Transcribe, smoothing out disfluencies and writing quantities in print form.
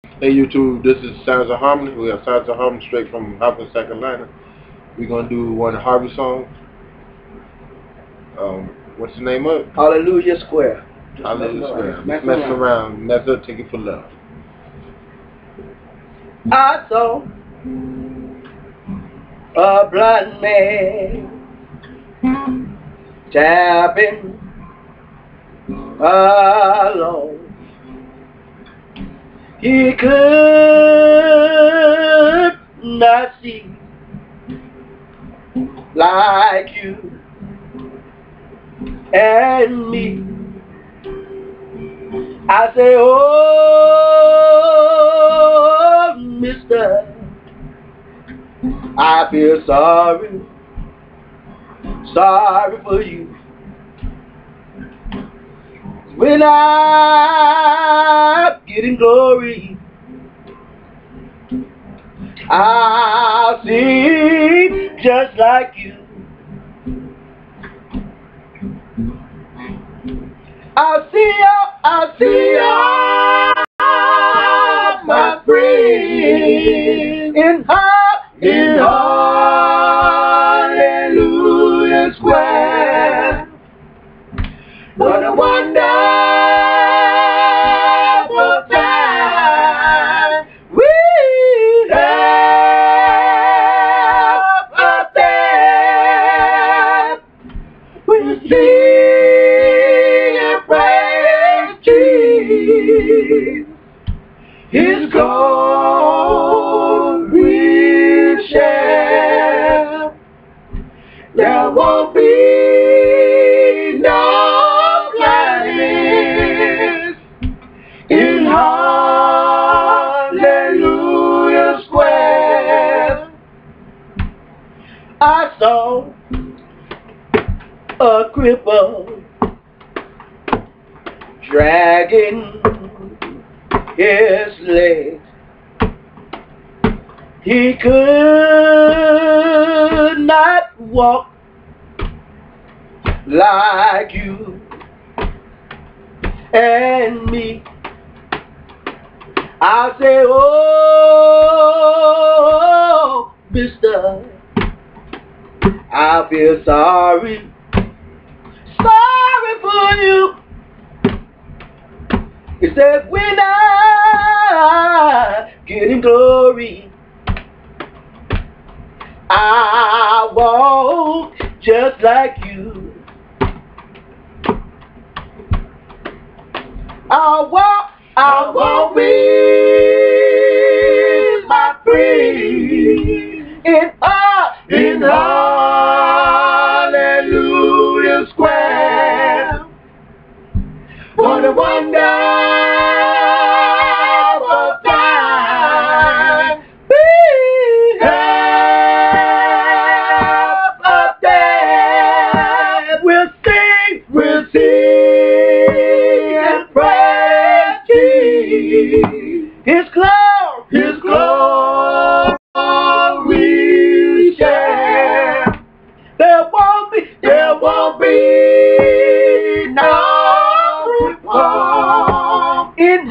Hey YouTube, this is Sounds of Harmony. We got Sounds of Harmony straight from Hopkins, South Carolina. We're gonna do one Harvey song. What's the name of it? Hallelujah Square. Hallelujah Square. Messing around, mess up, take it for love. I saw a blind man tapping along. He could not see like you and me. I say, oh, mister, I feel sorry for you. When I'm getting glory, I'll sing just like you. I'll see all my friends in Hallelujah Square. What a wonderful time we have up there. We sing and praise Jesus. His glory share. There won't be no gladness in Hallelujah Square. I saw a cripple dragging his legs. He could not walk like you and me. I say, oh, mister, I feel sorry for you. He said, when I get in glory, I walk just like you. I walk with my friend in Hallelujah Square. What a wonderful time we have up there. We'll sing and praise Jesus. His glory share. There won't be no in